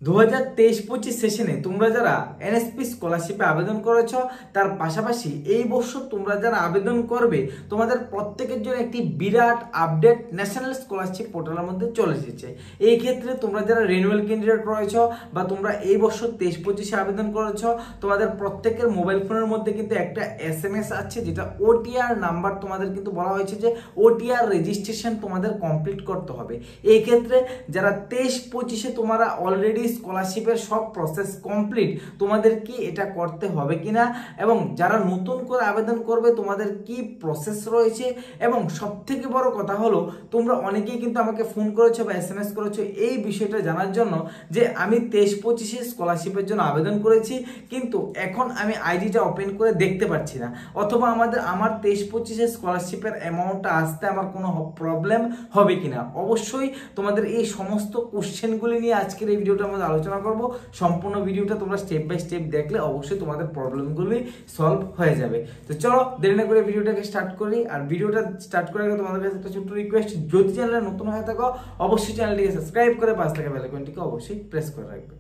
2023-25 সেশনে তোমরা যারা এনএসপি স্কলারশিপে আবেদন করেছো তার পাশাপাশি এই বছর তোমরা যারা আবেদন করবে তোমাদের প্রত্যেকের জন্য একটি বিরাট আপডেট ন্যাশনাল স্কলারশিপ পোর্টালের মধ্যে চলে এসেছে। এই ক্ষেত্রে তোমরা যারা রিনিউয়াল ক্যান্ডিডেট রয়েছো বা তোমরা এই বছর 23-25-এ আবেদন করেছো তোমাদের প্রত্যেকের মোবাইল ফোনের মধ্যে কিন্তু একটা এসএমএস আছে যেটা ওটিআর নাম্বার তোমাদের কিন্তু বলা হয়েছে যে ওটিআর রেজিস্ট্রেশন তোমাদের কমপ্লিট করতে হবে। এই ক্ষেত্রে যারা 23-25-এ তোমরা অলরেডি স্কলারশিপের সব প্রসেস কমপ্লিট তোমাদের কি এটা করতে হবে কিনা এবং যারা নতুন করে আবেদন করবে তোমাদের কি প্রসেস রয়েছে এবং সবথেকে বড় কথা হলো তোমরা অনেকেই কিন্তু আমাকে ফোন করেছো বা এসএমএস করেছো এই বিষয়টা জানার জন্য যে আমি 23-25-এ স্কলারশিপের জন্য আবেদন করেছি কিন্তু এখন আমি আইডিটা ওপেন করে দেখতে পাচ্ছি না, অথবা আমার 23-25-এ স্কলারশিপের অ্যামাউন্টটা আসতে আমার কোনো প্রবলেম হবে কিনা। অবশ্যই তোমাদের এই সমস্ত কোশ্চেনগুলি নিয়ে আজকের এই ভিডিওটা আমরা আলোচনা করব। সম্পূর্ণ ভিডিওটা তোমরা স্টেপ বাই স্টেপ দেখলে অবশ্যই তোমাদের প্রবলেমগুলি সলভ হয়ে যাবে। তো চলো দেরি না করে ভিডিওটাকে স্টার্ট করি। আর ভিডিওটা স্টার্ট করার আগে তোমাদের কাছে একটা ছোট্ট রিকোয়েস্ট, যদি চ্যানেলে নতুন হয়ে থাকো অবশ্যই চ্যানেলটিকে সাবস্ক্রাইব করে পাশে থাকা বেল আইকনটিকে অবশ্যই প্রেস করে রাখবে।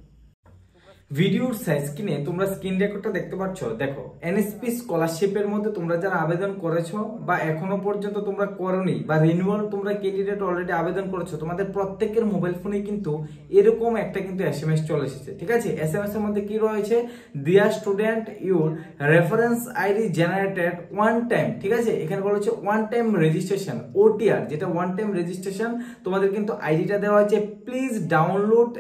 ভিডিওর স্ক্রিনে তোমরা স্ক্রিন রেকর্ডটা দেখতে পাচ্ছ। দেখো এনএসপি স্কলারশিপের মধ্যে তোমরা যারা আবেদন করেছো বা এখনো পর্যন্ত তোমরা করোনি বা রিনিউয়াল তোমরা ক্যান্ডিডেট অলরেডি আবেদন করেছো তোমাদের প্রত্যেকের মোবাইল ফোনে কিন্তু এরকম একটা কিন্তু এসএমএস চলে এসেছে। ঠিক আছে, এসএমএস এর মধ্যে কি রয়েছে, dear student your reference ID generated one time. ঠিক আছে, এখানে বলা হচ্ছে ওয়ান টাইম রেজিস্ট্রেশন ওটিআর, যেটা ওয়ান টাইম রেজিস্ট্রেশন তোমাদের কিন্তু আইডিটা দেওয়া হয়েছে। প্লিজ ডাউনলোড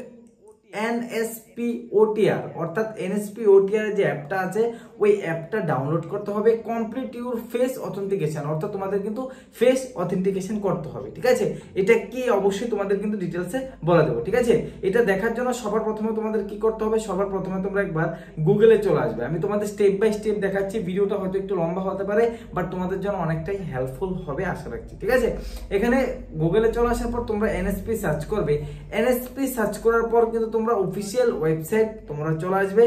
এনএসপি ওটিআর, অর্থাৎ এনএসপি ওটিআর যে অ্যাপটা আছে ওই অ্যাপটা ডাউনলোড করতে হবে। কমপ্লিট ইউর ফেস অথেন্টিকেশন, অর্থাৎ তোমাদের কিন্তু ফেস অথেন্টিকেশন করতে হবে। ঠিক আছে, এটা কি অবশ্যই তোমাদের কিন্তু ডিটেলসে বলে দেবো। ঠিক আছে, এটা দেখার জন্য সবার প্রথমে তোমাদের কি করতে হবে, সবার প্রথমে তোমরা একবার গুগলে চলে আসবে। আমি তোমাদের স্টেপ বাই স্টেপ দেখাচ্ছি, ভিডিওটা হয়তো একটু লম্বা হতে পারে বাট তোমাদের জন্য অনেকটাই হেল্পফুল হবে আশা রাখছি। ঠিক আছে, এখানে গুগলে চলে আসার পর তোমরা এনএসপি সার্চ করবে। এনএসপি সার্চ করার পর কিন্তু তোমরা অফিসিয়াল ওয়েবসাইট তোমরা চলে আসবে।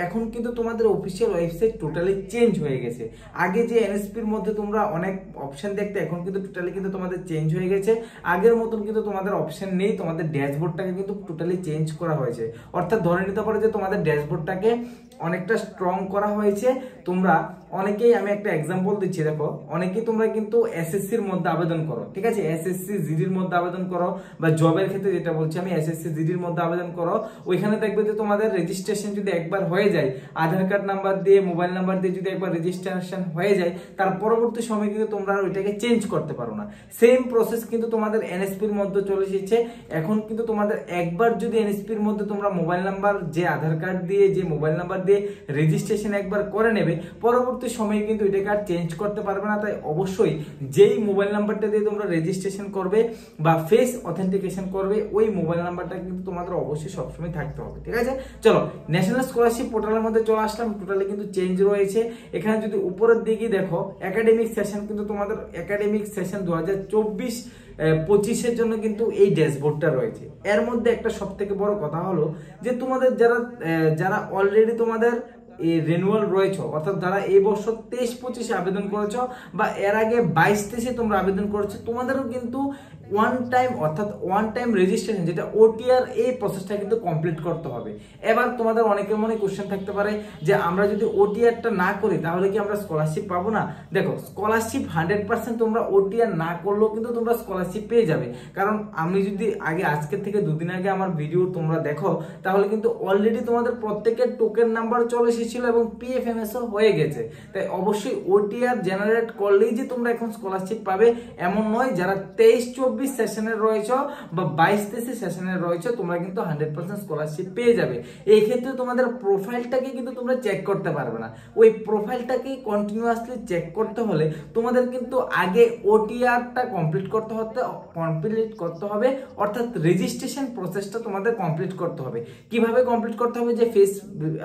এখন কিন্তু তোমাদের অফিসিয়াল ওয়েবসাইট টোটালি চেঞ্জ হয়ে গেছে। আগে যে এনএসপির মধ্যে তোমরা অনেক অপশন দেখতে, এখন কিন্তু টোটালি কিন্তু তোমাদের চেঞ্জ হয়ে গেছে। আগের মতন কিন্তু তোমাদের অপশন নেই, তোমাদের ড্যাশবোর্ডটাকে কিন্তু টোটালি চেঞ্জ করা হয়েছে। অর্থাৎ ধরে নিতে পারো যে তোমাদের ড্যাশবোর্ডটাকে অনেকটা স্ট্রং করা হয়েছে। তোমরা অনেকেই, আমি একটা এক্সাম্পল দিচ্ছি, দেখো অনেকেই তোমরা কিন্তু এসএসসির মধ্যে আবেদন করো। ঠিক আছে, এসএসসি জিডির মধ্যে আবেদন করো বা জবের ক্ষেত্রে যেটা বলছি আমি, এসএসসি জিডির মধ্যে আবেদন করো। ওইখানে দেখবে যে তোমাদের রেজিস্ট্রেশন যদি একবার হয়ে যায়, আধার কার্ড নাম্বার দিয়ে মোবাইল নাম্বার দিয়ে যদি একবার রেজিস্ট্রেশন হয়ে যায়, তার পরবর্তী সময় কিন্তু তোমরা ওইটাকে চেঞ্জ করতে পারো না। সেম প্রসেস কিন্তু তোমাদের এনএসপির মধ্যে চলে এসেছে। এখন কিন্তু তোমাদের একবার যদি এনএসপির মধ্যে তোমরা মোবাইল নাম্বার যে আধার কার্ড দিয়ে যে মোবাইল নাম্বার দিয়ে রেজিস্ট্রেশন একবার করে নেবে, পরবর্তী সময়ে কিন্তু এটাকে আর চেঞ্জ করতে পারবে না। তাই অবশ্যই যেই মোবাইল নাম্বারটা দিয়ে তোমরা রেজিস্ট্রেশন করবে বা ফেস অথেন্টিকেশন করবে ওই মোবাইল নাম্বারটা কিন্তু তোমাদের অবশ্যই সবসময় থাকতে হবে। ঠিক আছে, চলো ন্যাশনাল স্কলারশিপ পোর্টালের মধ্যে চলে আসলাম। টোটালি কিন্তু চেঞ্জ রয়েছে। এখানে যদি উপরের দিকে দেখো একাডেমিক সেশন, কিন্তু তোমাদের একাডেমিক সেশন 2024-25-এর জন্য কিন্তু এই ড্যাশবোর্ডটা রয়েছে। এর মধ্যে একটা সব থেকে বড় কথা হলো যে তোমাদের যারা অলরেডি তোমাদের রিনিউয়াল রয়েছে, অর্থাৎ যারা এই বছর 23-25-এ আবেদন করেছো বা এর আগে 22-23-এ তোমরা আবেদন করেছো, তোমাদেরও কিন্তু ওয়ান টাইম রেজিস্ট্রেশন যেটা ওটিআর এই প্রসেসটা কিন্তু কমপ্লিট করতে হবে। এবার তোমাদের অনেকের মনে কোশ্চেন থাকতে পারে যে আমরা যদি ওটিআরটা না করি তাহলে কি আমরা স্কলারশিপ পাবো না? দেখো স্কলারশিপ 100% তোমরা ওটিআর না করলেও কিন্তু তোমরা স্কলারশিপ পেয়ে যাবে। কারণ আমি যদি আজকের থেকে দুদিন আগে আমার ভিডিও তোমরা দেখো তাহলে কিন্তু অলরেডি তোমাদের প্রত্যেকের টোকেন নাম্বার চলে এসেছিল এবং পিএফএমএসও হয়ে গেছে। তাই অবশ্যই ওটিআর জেনারেট করলেই যে তোমরা এখন স্কলারশিপ পাবে এমন নয়। যারা 23-24 সেশনের রয়েছে বা 22-23 সেশনের রয়েছে তোমরা কিন্তু 100% স্কলারশিপ পেয়ে যাবে। এই ক্ষেত্রে তোমাদের প্রোফাইলটাকে কিন্তু তোমরা চেক করতে পারবে না। ওই প্রোফাইলটাকে কন্টিনিউয়াসলি চেক করতে হলে তোমাদের কিন্তু আগে ওটিআরটা কমপ্লিট করতে হবে, অর্থাৎ রেজিস্ট্রেশন প্রসেসটা তোমাদের কমপ্লিট করতে হবে। কিভাবে কমপ্লিট করতে হবে, যে ফেস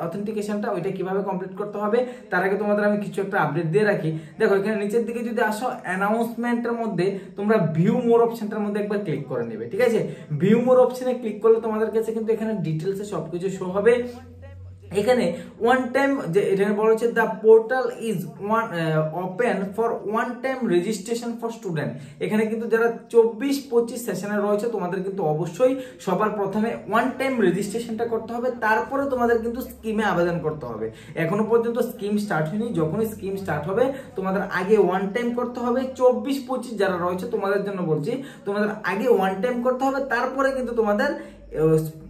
অথেন্টিকেশনটা ওইটা কিভাবে কমপ্লিট করতে হবে তার আগে তোমাদের আমি কিছু একটা আপডেট দিয়ে রাখি। দেখো এখানে নিচের দিকে যদি আসো অ্যানাউন্সমেন্টের মধ্যে তোমরা ভিউ মোর অপশনটার মধ্যে একবার ক্লিক করে নেবে। ঠিক আছে, ভিউ মোর অপশনে ক্লিক করলে তোমাদের কাছে কিন্তু এখানে ডিটেলসে সবকিছু শো হবে। এখানে ওয়ান টাইম যে এখানে বলা হচ্ছে the portal is open for one time registration for student. এখানে কিন্তু যারা 24-25 সেশনে রয়েছে তোমাদের কিন্তু অবশ্যই সবার প্রথমে ওয়ান টাইম রেজিস্ট্রেশনটা করতে হবে, তারপরে তোমাদের কিন্তু স্কিমে আবেদন করতে হবে। এখনো পর্যন্ত স্কিম স্টার্ট হয়নি, যখনই স্কিম স্টার্ট হবে তোমাদের আগে ওয়ান টাইম করতে হবে। 24-25 যারা রয়েছে তোমাদের জন্য বলছি, তোমাদের আগে ওয়ান টাইম করতে হবে, তারপরে কিন্তু তোমাদের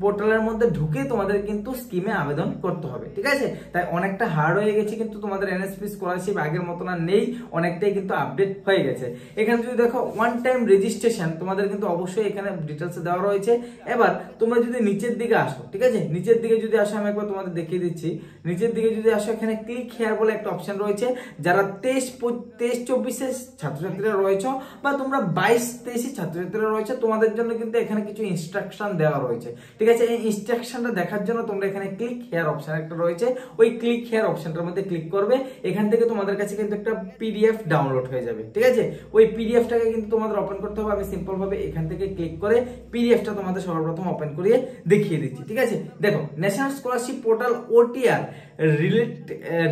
পোর্টালের মধ্যে ঢুকে তোমাদের কিন্তু স্কিমে আবেদন করতে হবে, ঠিক আছে। তাই অনেকটা হার্ড হয়ে গেছে, কিন্তু তোমাদের এনএসপি স্কলারশিপ আগের মতো না নেই, অনেকটাই কিন্তু আপডেট হয়ে গেছে। এখানে যদি দেখো ওয়ান টাইম রেজিস্ট্রেশন তোমাদের কিন্তু অবশ্যই এখানে ডিটেলসে দেওয়া রয়েছে। এবার তোমরা যদি নিচের দিকে আসো, ঠিক আছে, নিচের দিকে যদি আসো আমি একবার তোমাদের দেখিয়ে দিচ্ছি। নিচের দিকে যদি আসো এখানে ক্লিক হেয়ার বলে একটা অপশন রয়েছে। যারা 23-24 ছাত্রছাত্রীরা রয়েছে বা তোমরা 22-23 ছাত্রছাত্রীরা রয়েছে, তোমাদের জন্য কিন্তু এখানে কিছু ইনস্ট্রাকশন দেওয়া রয়েছে, ঠিক আছে। এই ইনস্ট্রাকশনটা দেখার জন্য তোমরা এখানে ক্লিক হেয়ার অপশন একটা রয়েছে, ওই ক্লিক হেয়ার অপশনটার মধ্যে ক্লিক করবে। এখান থেকে তোমাদের কাছে কিন্তু একটা পিডিএফ ডাউনলোড হয়ে যাবে, ঠিক আছে। ওই পিডিএফটাকে কিন্তু তোমাদের ওপেন করতে হবে। আমি সিম্পল ভাবে এখান থেকে ক্লিক করে পিডিএফটা তোমাদের সর্বপ্রথম ওপেন করিয়ে দেখিয়ে দিচ্ছি, ঠিক আছে। দেখো, national scholarship portal OTR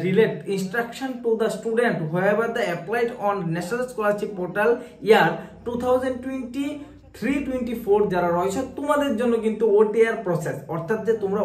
relate instruction to the student whoever the applied on national scholarship portal year 2023-24 যারা রয়েছে তোমাদের জন্য কিন্তু ওটিআর প্রসেস, অর্থাৎ যে তোমরা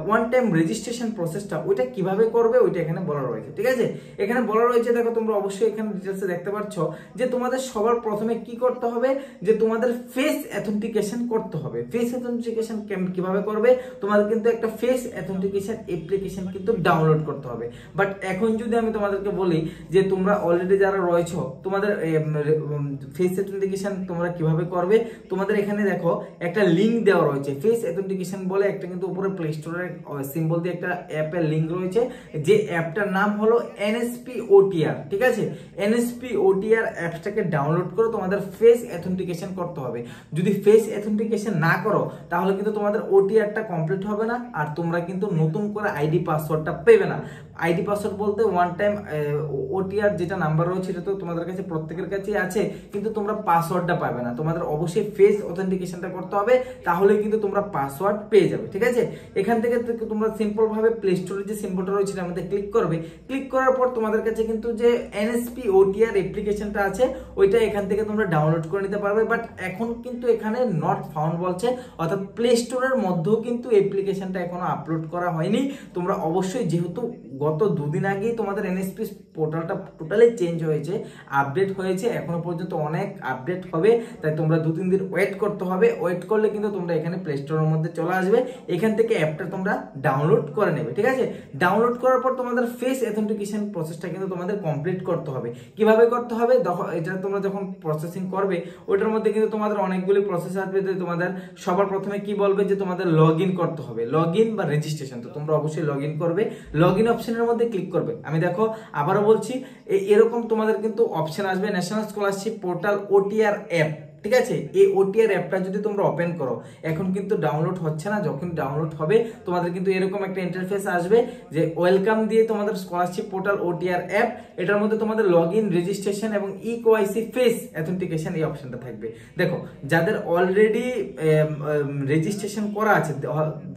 ওয়ান টাইম রেজিস্ট্রেশন প্রসেসটা ওইটা কিভাবে করবে ওইটা এখানে বলা রয়েছে, ঠিক আছে। এখানে বলা রয়েছে, দেখো তোমরা অবশ্যই এখানে ডিটেইলসে দেখতে পাচ্ছ যে তোমাদের সবার প্রথমে কি করতে হবে, যে তোমাদের ফেস অথেন্টিকেশন করতে হবে। ফেস অথেন্টিকেশন কিভাবে করবে, তোমাদের কিন্তু একটা ফেস অথেন্টিকেশন অ্যাপ্লিকেশন কিন্তু ডাউনলোড করতে হবে। বাট এখন যদি আমি তোমাদেরকে বলি যে তোমরা অলরেডি যারা রয়েছে তোমাদের ফেস অথেন্টিকেশন তোমরা কিভাবে করবে, তোমাদের এখানে দেখো একটা লিংক দেওয়া রয়েছে ফেস অথেন্টিকেশন বলে একটা, কিন্তু উপরে প্লে স্টোরের সিম্বল দিয়ে একটা অ্যাপের লিংক রয়েছে, যে অ্যাপটার নাম হলো এনএসপি ওটিআর, ঠিক আছে। এনএসপি ওটিআর অ্যাপসটাকে ডাউনলোড করে তোমাদের ফেস অথেন্টিকেশন করতে হবে। যদি ফেস অথেন্টিকেশন না করো তাহলে কিন্তু তোমাদের ওটিআরটা কমপ্লিট হবে না, আর তোমরা কিন্তু নতুন করে আইডি পাসওয়ার্ডটা পেবে না। আইডি পাসওয়ার্ড বলতে ওয়ান টাইম ওটিআর যেটা নাম্বার রয়েছে এটা তো তোমাদের কাছে প্রত্যেকের কাছেই আছে, কিন্তু তোমরা পাসওয়ার্ডটা পাবে না। তোমাদের অবশ্যই ফেস অথেন্টিকেশনটা করতে হবে, তাহলে কিন্তু তোমরা পাসওয়ার্ড পেয়ে যাবে, ঠিক আছে। এখান থেকে তোমরা সিম্পল ভাবে প্লে স্টোরে যে সিম্বলটা রয়েছে তার মধ্যে ক্লিক করবে। ক্লিক করার পর তোমাদের কাছে কিন্তু যে এনএসপি ওটিআর অ্যাপ্লিকেশনটা আছে ওইটা এখান থেকে তোমরা ডাউনলোড করে নিতে পারবে। বাট এখন কিন্তু এখানে নট ফাউন্ড বলছে, অর্থাৎ প্লে স্টোরের মধ্যেও কিন্তু অ্যাপ্লিকেশনটা এখনো আপলোড করা হয়নি। তোমরা অবশ্যই, যেহেতু গত দুদিন আগেই তোমাদের এনএসপি পোর্টালটা টোটালি চেঞ্জ হয়েছে, আপডেট হয়েছে, এখনো পর্যন্ত অনেক আপডেট হবে, তাই তোমরা 2-3 দিন ওয়েট করতে হবে। ওয়েট করলে কিন্তু তোমরা এখানে প্লে স্টোরের মধ্যে চলে আসবে, এখান থেকে অ্যাপটা তোমরা ডাউনলোড করে নেবে, ঠিক আছে। ডাউনলোড করার পর তোমাদের ফেস অথেন্টিকেশন প্রসেসটা কিন্তু তোমাদের কমপ্লিট করতে হবে। কিভাবে করতে হবে, দেখো এটা তোমরা যখন প্রসেসিং করবে ওইটার মধ্যে কিন্তু তোমাদের অনেকগুলি প্রসেস আসবে। তোমাদের সবার প্রথমে কি বলবে যে তোমাদের লগ ইন করতে হবে, লগ ইন বা রেজিস্ট্রেশন, তো তোমরা অবশ্যই লগ ইন করবে। লগ ইন অপশনের মধ্যে ক্লিক করবে। আমি দেখো আবারও বলছি, এরকম তোমাদের কিন্তু অপশন আসবে national scholarship portal OTR app, ঠিক আছে। এই ওটিআর অ্যাপটা যদি তোমরা ওপেন করো, এখন কিন্তু ডাউনলোড হচ্ছে না, যখন ডাউনলোড হবে তোমাদের কিন্তু এরকম একটা ইন্টারফেস আসবে যে ওয়েলকাম দিয়ে তোমাদের স্কলারশিপ পোর্টাল ওটিআর অ্যাপ, এটার মধ্যে তোমাদের লগইন, রেজিস্ট্রেশন এবং ইকেওয়াইসি ফেস অথেন্টিকেশন এই অপশনটা থাকবে। দেখো, যাদের অলরেডি রেজিস্ট্রেশন করা আছে,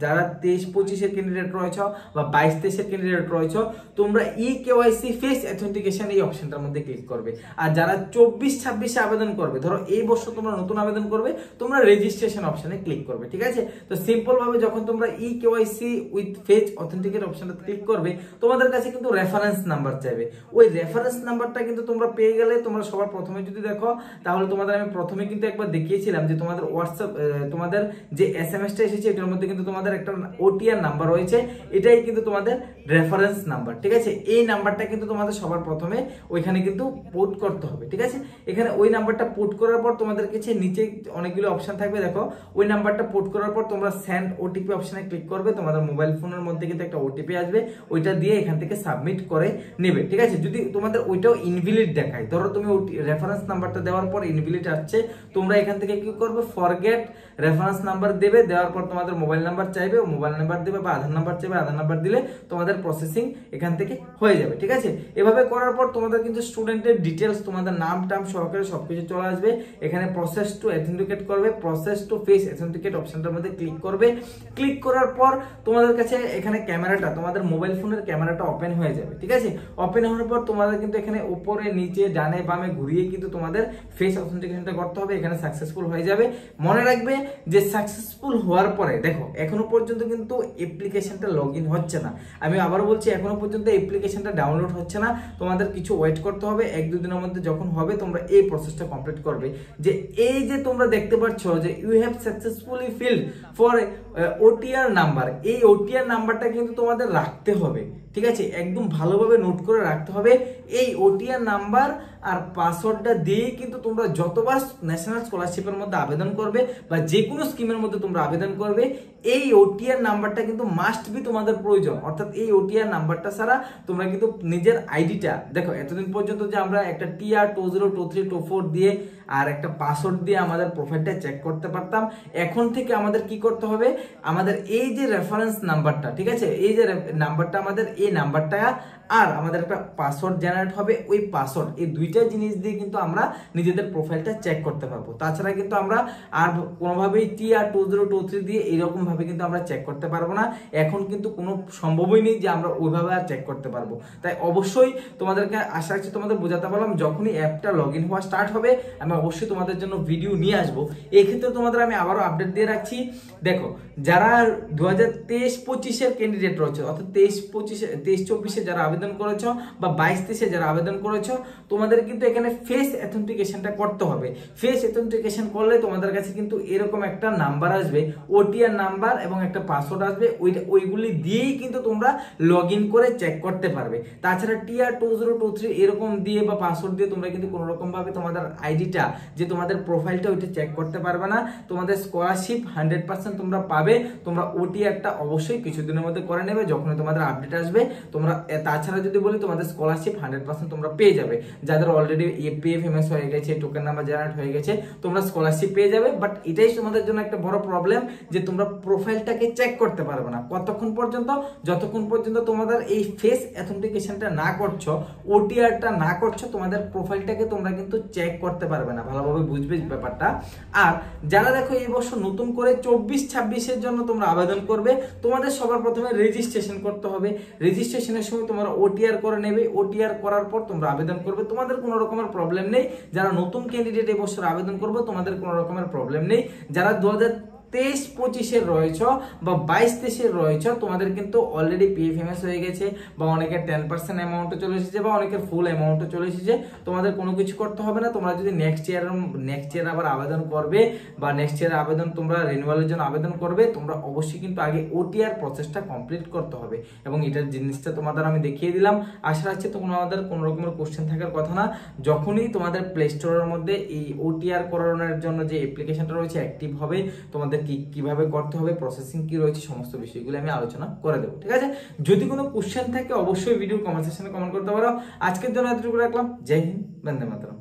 যারা 23-25 ক্যান্ডিডেট রয়েছে বা 22-23 ক্যান্ডিডেট রয়েছে, তোমরা ইকেওয়াইসি ফেস অথেন্টিকেশন এই অপশনটার মধ্যে ক্লিক করবে। আর যারা 24-26 আবেদন করবে, ধরো এই বছর তোমরা নতুন আবেদন করবে, তোমরা রেজিস্ট্রেশন অপশনে ক্লিক করবে, ঠিক আছে। তো সিম্পল ভাবে যখন তোমরা ইকেওয়াইসি উইথ ফেস অথেন্টিকেট অপশনটা ক্লিক করবে, তোমাদের কাছে কিন্তু রেফারেন্স নাম্বার চাইবে। ওই রেফারেন্স নাম্বারটা কিন্তু তোমরা পেয়ে গেলে, তোমরা সবার প্রথমে যদি দেখো তাহলে তোমাদের আমি প্রথমে কিন্তু একবার দেখিয়েছিলাম যে তোমাদের হোয়াটসঅ্যাপ, তোমাদের যে এসএমএসটা এসেছে এটার মধ্যে কিন্তু তোমাদের একটা ওটিআর নাম্বার রয়েছে, এটাই কিন্তু তোমাদের রেফারেন্স নাম্বার, ঠিক আছে। এই নাম্বারটা কিন্তু তোমাদের সবার প্রথমে ওইখানে কিন্তু পুট করতে হবে, ঠিক আছে। এখানে ওই নাম্বারটা পুট করার পর তোমাদের কাছে নিচে অনেকগুলো অপশন থাকবে, দেখো ওই নাম্বারটা পুট করার পর তোমরা সেন্ড ওটিপি অপশনে ক্লিক করবে। তোমাদের মোবাইল ফোনের মধ্যে কিন্তু একটা ওটিপি আসবে, ওইটা দিয়ে এখান থেকে সাবমিট করে নেবে, ঠিক আছে। যদি তোমাদের ওইটাও ইনভ্যালিড দেখায়, ধরো তুমি রেফারেন্স নাম্বারটা দেওয়ার পর ইনভ্যালিড আসছে, তোমরা এখান থেকে কি করবে, ফরগেট রেফারেন্স নাম্বার দেবে। দেওয়ার পর তোমাদের মোবাইল নাম্বার চাইবে, মোবাইল নাম্বার দেবে, বা আধার নাম্বার চাইবে, আধার নাম্বার দিলে তোমাদের প্রসেসিং এখান থেকে হয়ে যাবে, ঠিক আছে। এভাবে করার পর তোমাদের কিন্তু স্টুডেন্টের ডিটেলস, তোমাদের নাম টাম সহকারে সবকিছু চলে আসবে। এখানে প্রসেস টু অথেন্টিকেট করবে, প্রসেস টু ফেস অথেন্টিকেট অপশনটার মধ্যে ক্লিক করবে। ক্লিক করার পর তোমাদের কাছে এখানে ক্যামেরাটা, তোমাদের মোবাইল ফোনের ক্যামেরাটা ওপেন হয়ে যাবে, ঠিক আছে। ওপেন হওয়ার পর তোমাদের কিন্তু এখানে উপরে নিচে ডানে বামে ঘুরিয়ে কিন্তু তোমাদের ফেস অথেন্টিকেশনটা করতে হবে। এখানে সাকসেসফুল হয়ে যাবে। মনে রাখবে যে সাকসেসফুল হওয়ার পরে দেখো এখনো পর্যন্ত কিন্তু অ্যাপ্লিকেশনটা লগইন হচ্ছে না। আমি আবার বলছি, এখনো পর্যন্ত অ্যাপ্লিকেশনটা ডাউনলোড হচ্ছে না। তোমাদের কিছু ওয়েট করতে হবে, 1-2 দিনের মধ্যে যখন হবে তোমরা এই প্রসেসটা কমপ্লিট করবে। যে এই যে তোমরা দেখতে পাচ্ছ যে you have successfully filled for OTR number, এই ওটিআর নাম্বারটা কিন্তু তোমাদের রাখতে হবে, ঠিক আছে। একদম ভালোভাবে নোট করে রাখতে হবে। এই ওটিআর নাম্বার আর পাসওয়ার্ডটা দিয়ে কিন্তু তোমরা যতবার ন্যাশনাল স্কলারশিপের মধ্যে আবেদন করবে বা যে কোনো স্কিমের মধ্যে তোমরা আবেদন করবে, এই ওটিআর নাম্বারটা কিন্তু মাস্ট বি তোমাদের প্রয়োজন। অর্থাৎ এই ওটিআর নাম্বারটা ছাড়া তোমরা কিন্তু নিজের আইডিটা, দেখো এতদিন পর্যন্ত যে আমরা একটা TR 20 23 24 দিয়ে আর একটা পাসওয়ার্ড দিয়ে আমাদের প্রোফাইলটা চেক করতে পারতাম, এখন থেকে আমাদের কি করতে হবে, আমাদের এই যে রেফারেন্স নাম্বারটা, ঠিক আছে, এই যে নাম্বারটা আমাদের, এই নাম্বারটা আর আমাদের একটা পাসওয়ার্ড জেনারেট হবে, ওই পাসওয়ার্ড, এই দুইটা জিনিস দিয়ে কিন্তু আমরা নিজেদের প্রোফাইলটা চেক করতে পারবো। তাছাড়া কিন্তু আমরা আর কোনোভাবেই TR 20 23 দিয়ে এইরকম ভাবে কিন্তু আমরা চেক করতে পারবো না। এখন কিন্তু কোনো সম্ভবই নেই যে আমরা ওইভাবে আর চেক করতে পারবো। তাই অবশ্যই তোমাদেরকে আশা রাখছি তোমাদের বোঝাতে পারলাম। যখনই অ্যাপটা লগ ইন হওয়া স্টার্ট হবে আমি অবশ্যই তোমাদের জন্য ভিডিও নিয়ে আসবো। এই ক্ষেত্রে তোমাদের আমি আবারও আপডেট দিয়ে রাখছি। দেখো যারা 2023-25 ক্যান্ডিডেট রয়েছে, অর্থাৎ 23-24 যারা আবেদন করেছো বা 22-23 যারা আবেদন করেছো, তোমাদের কিন্তু এখানে ফেস অথেন্টিকেশনটা করতে হবে। ফেস অথেন্টিকেশন করলে তোমাদের কাছে কিন্তু এরকম একটা নাম্বার আসবে, ওটিআর নাম্বার এবং একটা পাসওয়ার্ড আসবে, ওইগুলি দিয়েই কিন্তু তোমরা লগ ইন করে চেক করতে পারবে। তাছাড়া TR 20 23 এরকম দিয়ে বা পাসওয়ার্ড দিয়ে তোমরা কিন্তু কোনো রকম ভাবে তোমাদের আইডিটা, যে তোমাদের প্রোফাইলটা, ওইটা চেক করতে পারবে না। তোমাদের স্কলারশিপ 100% তোমরা পাবে। তোমরা ওটিআরটা অবশ্যই কিছুদিনের মধ্যে করে নেবে, যখন তোমাদের আপডেট আসবে তোমরা। তাছাড়া যদি বলি তোমাদের স্কলারশিপ 100% তোমরা পেয়ে যাবে। যাদের অলরেডি PFMS হয়ে গেছে, টোকেন নাম্বার জেনারেট হয়ে গেছে, তোমরা স্কলারশিপ পেয়ে যাবে। বাট এটাই তোমাদের জন্য একটা বড় প্রবলেম যে তোমরা প্রোফাইলটাকে চেক করতে পারবে না। কতক্ষণ পর্যন্ত? যতক্ষণ পর্যন্ত তোমাদের এই ফেস অথেন্টিকেশনটা না করছো, ওটিআরটা না করছো, তোমাদের প্রোফাইলটাকে তোমরা কিন্তু চেক করতে পারবে না। ভালোভাবে বুঝবে ব্যাপারটা। আর যারা দেখো এই বছর নতুন করে 24-26 জন্য তোমরা আবেদন করবে, তোমাদের সবার প্রথমে রেজিস্ট্রেশন করতে হবে। রেজিস্ট্রেশনের সময় তোমরা ওটিআর করে নেবে। ওটিআর করার পর তোমরা আবেদন করবে, তোমাদের কোনো রকমের প্রবলেম নেই। যারা নতুন ক্যান্ডিডেট এই বছর আবেদন করবে, তোমাদের কোনো রকমের প্রবলেম নেই। যারা 2023-25 রয়েছ বা 22-23 রয়েছ, তোমাদের কিন্তু অলরেডি PFMS হয়ে গেছে বা অনেকের 10% অ্যামাউন্টও চলে এসেছে বা অনেকের ফুল অ্যামাউন্টও চলে এসেছে। তোমাদের কোনো কিছু করতে হবে না। তোমরা যদি নেক্সট ইয়ার আবার আবেদন করবে বা নেক্সট ইয়ার আবেদন তোমরা রিনিউয়ালের জন্য আবেদন করবে, তোমরা অবশ্যই কিন্তু আগে ওটিআর প্রসেসটা কমপ্লিট করতে হবে। এবং এটার জিনিসটা তোমাদের আমি দেখিয়ে দিলাম। আশা রাখছি তোমাদের কোনো রকমের কোশ্চেন থাকার কথা না। যখনই তোমাদের প্লে স্টোরের মধ্যে এই ওটিআর করানোর জন্য যে অ্যাপ্লিকেশনটা রয়েছে অ্যাক্টিভ হবে, তোমাদের কিভাবে করতে হবে, প্রসেসিং কি রয়েছে, সমস্ত বিষয়গুলো আমি আলোচনা করে দেবো, ঠিক আছে। যদি কোনো কোশ্চেন থাকে অবশ্যই ভিডিও কমেন্ট সেকশনে কমেন্ট করতে পারো। আজকের জন্য এতটুকু রাখলাম। জয় হিন্দ, বন্দে মাতরম।